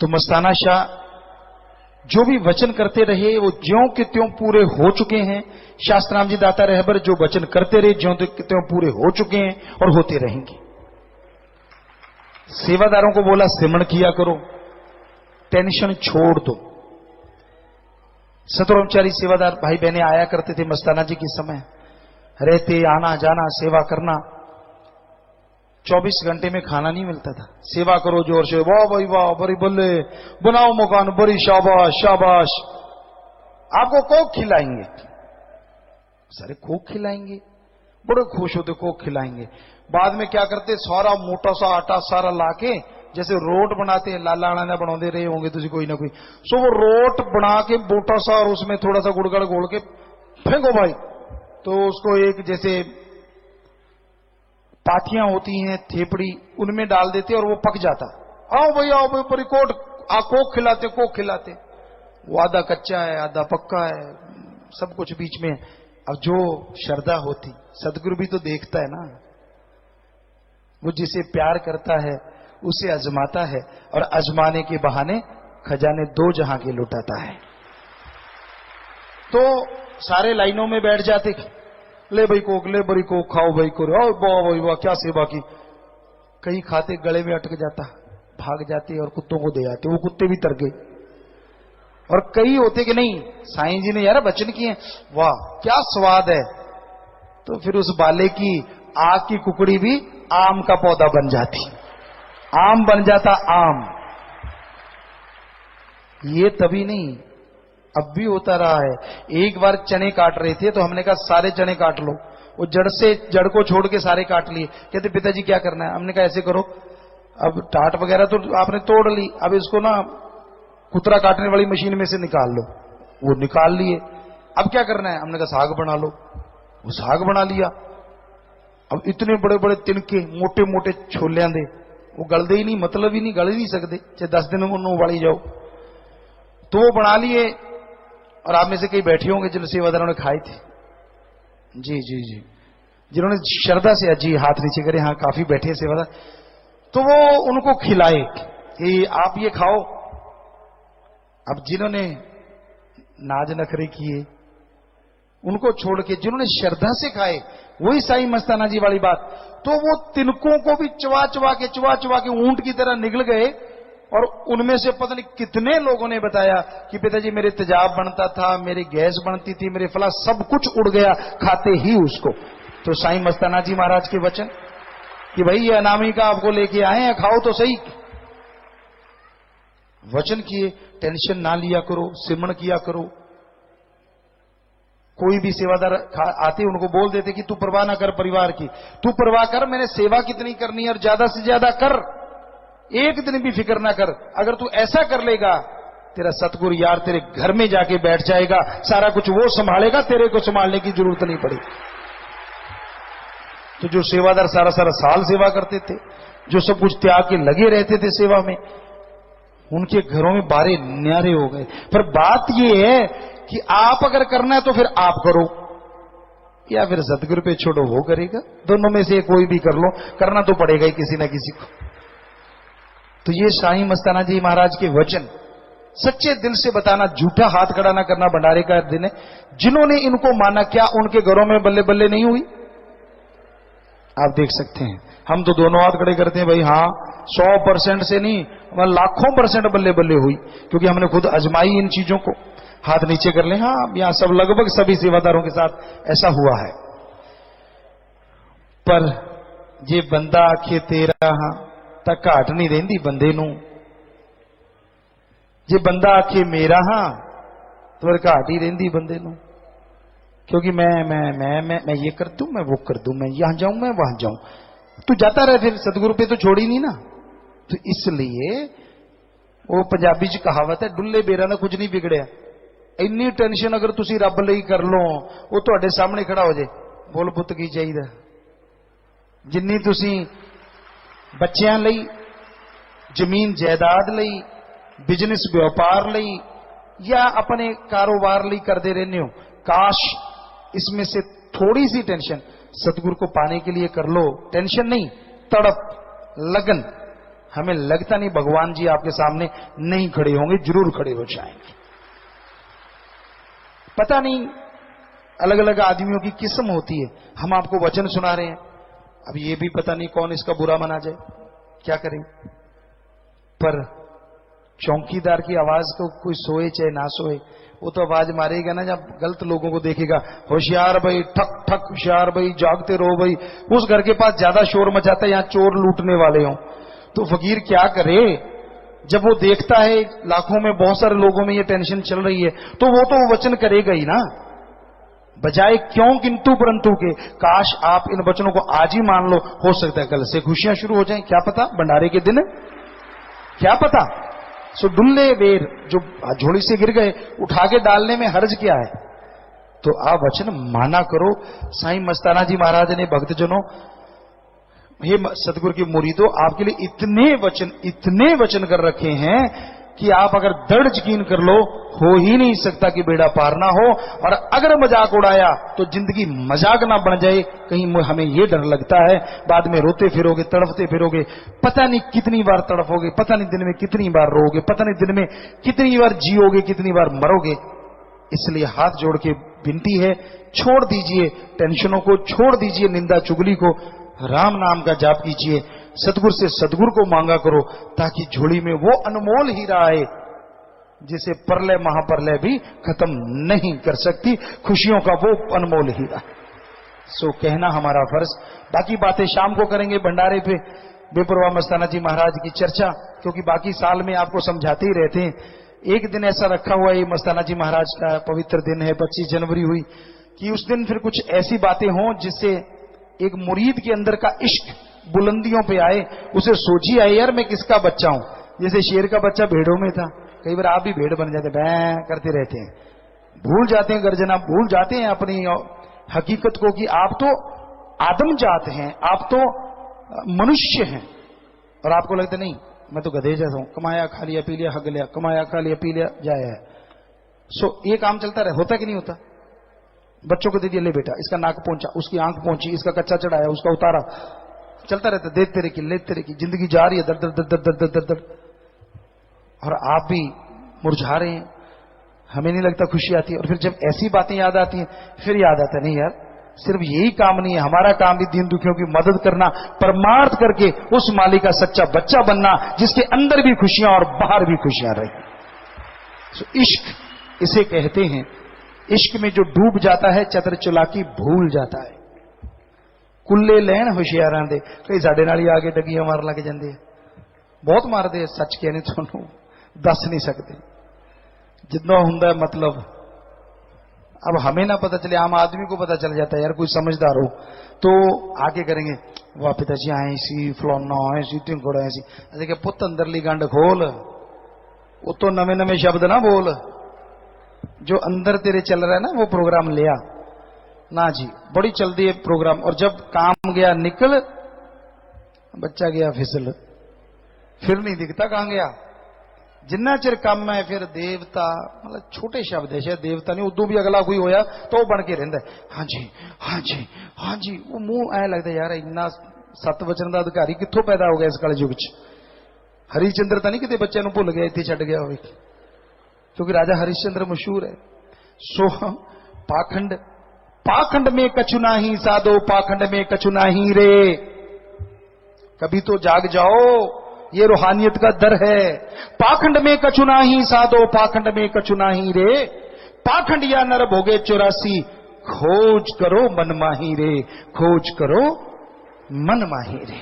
तो मस्ताना शाह जो भी वचन करते रहे वो ज्यों के त्यों पूरे हो चुके हैं। शास्त्राम जी दाता रहबर जो वचन करते रहे ज्यों के त्यों पूरे हो चुके हैं और होते रहेंगे। सेवादारों को बोला सिमरण किया करो, टेंशन छोड़ दो। सतोरमचारी सेवादार भाई बहने आया करते थे मस्ताना जी के समय, रहते आना जाना सेवा करना। 24 घंटे में खाना नहीं मिलता था। सेवा करो जोर से, वाह भाई वाह, बड़ी बल्ले, बनाओ मकान, बड़ी शाबाश शाबाश। आपको कोक खिलाएंगे, सारे कोक खिलाएंगे, बड़े खुश होते कोक खिलाएंगे। बाद में क्या करते, सारा मोटा सा आटा सारा लाके, जैसे रोट बनाते हैं, लाला आना बनाते रहे होंगे तुझे कोई ना कोई, सो वो रोट बना के मोटा सा और उसमें थोड़ा सा गुड़गड़ घोल के फेंको भाई। तो उसको एक जैसे पाथियां होती हैं थेपड़ी, उनमें डाल देते और वो पक जाता। आओ भाई पूरी कोट कोक खिलाते, कोक खिलाते। वो आधा कच्चा है आधा पक्का है, सब कुछ बीच में। अब जो श्रद्धा होती, सदगुरु भी तो देखता है ना, वो जिसे प्यार करता है उसे आजमाता है और आजमाने के बहाने खजाने दो जहां के लुटाता है। तो सारे लाइनों में बैठ जाते, ले भाई कोक, ले बड़ी कोक खाओ भाई को, वाह भाई वाह क्या सेवा की। कई खाते गले में अटक जाता, भाग जाते और कुत्तों को दे आते, वो कुत्ते भी तर गए। और कई होते कि नहीं साईं जी ने यार वचन किए, वाह क्या स्वाद है, तो फिर उस बाले की आग की कुकड़ी भी आम का पौधा बन जाती, आम बन जाता आम। ये तभी नहीं, अब भी होता रहा है। एक बार चने काट रहे थे तो हमने कहा सारे चने काट लो, वो जड़ को छोड़ के सारे काट लिए। कहते पिताजी क्या करना है, हमने कहा ऐसे करो, अब टाट वगैरह तो आपने तोड़ ली, अब इसको ना कुतरा काटने वाली मशीन में से निकाल लो। वो निकाल लिए, अब क्या करना है, हमने कहा साग बना लो, वो साग बना लिया। अब इतने बड़े बड़े तिनके मोटे मोटे छोलियां दे, वो गलदे ही नहीं, मतलब ही नहीं, गल ही नहीं सकते, चाहे 10 दिन में उबाली जाओ। तो वो बना लिए। और आप में से कई बैठे होंगे जिन सेवादारों ने खाए थे, जी जी जी, जिन्होंने श्रद्धा से, जी हाथ नीचे करे, हाँ काफी बैठे सेवादार, तो वो उनको खिलाए कि आप ये खाओ। अब जिन्होंने नाज नखरे किए उनको छोड़ के जिन्होंने श्रद्धा से खाए, वही साईं मस्ताना जी वाली बात, तो वो तिनकों को भी चुवा चुवा के ऊंट की तरह निगल गए। और उनमें से पता नहीं कितने लोगों ने बताया कि पिताजी मेरे तेजाब बनता था, मेरी गैस बनती थी, मेरे फला, सब कुछ उड़ गया खाते ही उसको। तो साईं मस्ताना जी महाराज के वचन कि भाई ये अनामी का आपको लेके आए हैं, खाओ तो सही। वचन किए, टेंशन ना लिया करो, सिमरण किया करो। कोई भी सेवादार आते उनको बोल देते कि तू परवाह ना कर परिवार की, तू परवाह कर, मैंने सेवा कितनी करनी है और ज्यादा से ज्यादा कर, एक दिन भी फिक्र ना कर। अगर तू ऐसा कर लेगा, तेरा सतगुरु यार तेरे घर में जाके बैठ जाएगा, सारा कुछ वो संभालेगा, तेरे को संभालने की जरूरत नहीं पड़ेगी। तो जो सेवादार सारा सारा साल सेवा करते थे, जो सब कुछ त्याग के लगे रहते थे सेवा में, उनके घरों में बारे न्यारे हो गए। पर बात यह है कि आप अगर करना है तो फिर आप करो, या फिर सतगुरु पे छोड़ो, वो करेगा। दोनों में से कोई भी कर लो, करना तो पड़ेगा ही किसी ना किसी को। तो ये साईं मस्ताना जी महाराज के वचन सच्चे दिल से बताना, झूठा हाथ खड़ा ना करना, भंडारे का दिन है। जिन्होंने इनको माना, क्या उनके घरों में बल्ले बल्ले नहीं हुई? आप देख सकते हैं, हम तो दोनों हाथ खड़े करते हैं भाई, हाँ 100% से नहीं, लाखों % बल्ले बल्ले हुई, क्योंकि हमने खुद आजमाई इन चीजों को। हाथ नीचे कर ले, हाँ यहां सब लगभग सभी सेवादारों के साथ ऐसा हुआ है। पर जे बंदा आखे तेरा हाँ ਤਾਂ ਘਾਟ नहीं ਰਹਿੰਦੀ ਬੰਦੇ ਨੂੰ, जे बंदा आखे मेरा हाँ तो फिर घाट ही रहती बंदे ਨੂੰ, क्योंकि मैं ये कर दूं, मैं वो कर दूं, मैं यहां जाऊं, मैं वहां जाऊं, तू जाता रहे, फिर सतगुरु पे तो छोड़ी नहीं ना। तो इसलिए वो पंजाबी च कहावत है, डुल्ले बेरा ना कुछ नहीं बिगड़िया। इन्नी टेंशन अगर तुसी रब लई कर लो, वो तुहाडे सामने खड़ा हो जाए, बोल पुत की चाहिए, जिन्नी तुसी बच्चों लई, जमीन जायदाद लई, बिजनेस व्यापार लई या अपने कारोबार लई करते रहने हो, काश इसमें से थोड़ी सी टेंशन सतगुरु को पाने के लिए कर लो। टेंशन नहीं, तड़प, लगन, हमें लगता नहीं भगवान जी आपके सामने नहीं खड़े होंगे, जरूर खड़े हो जाएंगे। पता नहीं अलग अलग आदमियों की किस्म होती है। हम आपको वचन सुना रहे हैं, अब ये भी पता नहीं कौन इसका बुरा मना जाए, क्या करें। पर चौकीदार की आवाज को कोई सोए चाहे ना सोए, वो तो आवाज मारेगा ना जब गलत लोगों को देखेगा। होशियार भाई, ठक ठक होशियार भाई, जागते रहो भाई। उस घर के पास ज्यादा शोर मचाता है, यहां चोर लूटने वाले हों। तो फकीर क्या करे, जब वो देखता है लाखों में बहुत सारे लोगों में ये टेंशन चल रही है, तो वो तो वचन करेगा ही ना, बजाय क्यों किंतु परंतु के। काश आप इन वचनों को आज ही मान लो, हो सकता है कल से खुशियां शुरू हो जाएं, क्या पता भंडारे के दिन, क्या पता। सो डुल्ले वेर जो झोली से गिर गए, उठा के डालने में हर्ज क्या है। तो आप वचन माना करो। साईं मस्ताना जी महाराज ने भक्तजनों, हे सतगुरु के मुरीदों, आपके लिए इतने वचन कर रखे हैं कि आप अगर दृढ़ यकीन कर लो, हो ही नहीं सकता कि बेड़ा पार ना हो। और अगर मजाक उड़ाया तो जिंदगी मजाक ना बन जाए, कहीं हमें ये डर लगता है बाद में रोते फिरोगे, तड़फते फिरोगे, पता नहीं कितनी बार तड़फोगे, पता नहीं दिन में कितनी बार रोगे, पता नहीं दिन में कितनी बार जियोगे, कितनी बार मरोगे। इसलिए हाथ जोड़ के विनती है, छोड़ दीजिए टेंशनों को, छोड़ दीजिए निंदा चुगली को, राम नाम का जाप कीजिए, सतगुरु से सतगुरु को मांगा करो, ताकि झोली में वो अनमोल हीरा आए जिसे प्रलय महाप्रलय भी खत्म नहीं कर सकती, खुशियों का वो अनमोल हीरा। सो कहना हमारा फर्ज। बाकी बातें शाम को करेंगे भंडारे पे, बेपरवाह मस्ताना जी महाराज की चर्चा, क्योंकि बाकी साल में आपको समझाते ही रहते हैं। एक दिन ऐसा रखा हुआ है, मस्ताना जी महाराज का पवित्र दिन है, 25 जनवरी हुई, कि उस दिन फिर कुछ ऐसी बातें हों जिससे एक मुरीद के अंदर का इश्क बुलंदियों पे आए, उसे सोची आए यार मैं किसका बच्चा हूं। जैसे शेर का बच्चा भेड़ों में था, कई बार आप भी भेड़ बन जाते, बैं करते रहते हैं, भूल जाते हैं गर्जना, भूल जाते हैं अपनी हकीकत को कि आप तो आदम जात हैं, आप तो मनुष्य हैं। और आपको लगता नहीं मैं तो गधे जैसा हूं, कमाया खा लिया पी लिया हग लिया, कमाया खा लिया पी लिया जाया है। सो ये काम चलता रहे, होता कि नहीं होता। बच्चों को दे दिया, ले बेटा इसका नाक पहुंचा, उसकी आंख पहुंची, इसका कच्चा चढ़ाया, उसका उतारा, चलता रहता, देते रहे की जिंदगी जा रही है दर दर दर दर दर दर। और आप भी मुरझा रहे हैं, हमें नहीं लगता खुशी आती है। और फिर जब ऐसी बातें याद आती हैं, फिर याद आता नहीं यार सिर्फ यही काम नहीं है, हमारा काम भी दीन दुखियों की मदद करना, परमार्थ करके उस मालिक का सच्चा बच्चा बनना जिसके अंदर भी खुशियां और बाहर भी खुशियां रहे। सो इश्क इसे कहते हैं। इश्क में जो डूब जाता है चतर चलाकी भूल जाता है। कुल्ले लैन होशियारां दे, कई साडे नाल ही आके डगियां मार लग जाते हैं, बहुत मारते हैं, सच कहने तुहानू दस नहीं सकते जितना हुंदा मतलब। अब हमें ना पता चले, आम आदमी को पता चल जाता है यार, कोई समझदार हो तो आके करेंगे, वाह पिताजी आए सी फलाना आए सी टिंगड़ा सी, ऐसे पुत अंदरली गंड खोल, वो तो नवे नवे शब्द ना बोल, जो अंदर तेरे चल रहा है ना वो प्रोग्राम लिया ना जी, बड़ी चलती है प्रोग्राम। और जब काम गया निकल, बच्चा गया फिसल, फिर नहीं दिखता कहां गया। जिन्ना चिर कम है फिर देवता, मतलब छोटे शब्द है, शायद देवता नहीं, उदू भी अगला कोई होया तो वो बन के रहता है, हाँ जी हाँ जी हाँ जी। वो मुंह ऐ लगता यार इन्ना सत वचन का अधिकारी कित्थों पैदा हो गया इस कल युग च। हरिश्चंद्र तो नहीं कितने बच्चे भुल गया, इतने छड़ गया हो, क्योंकि राजा हरिश्चंद्र मशहूर है। सो पाखंड, पाखंड में कछु नाही साधो, पाखंड में कछु नाही रे। कभी तो जाग जाओ, ये रूहानियत का दर है। पाखंड में कछु नाही साधो, पाखंड में कछु नाही रे। पाखंड या नर भोगे 84, खोज करो मन माही रे, खोज करो मन माही रे।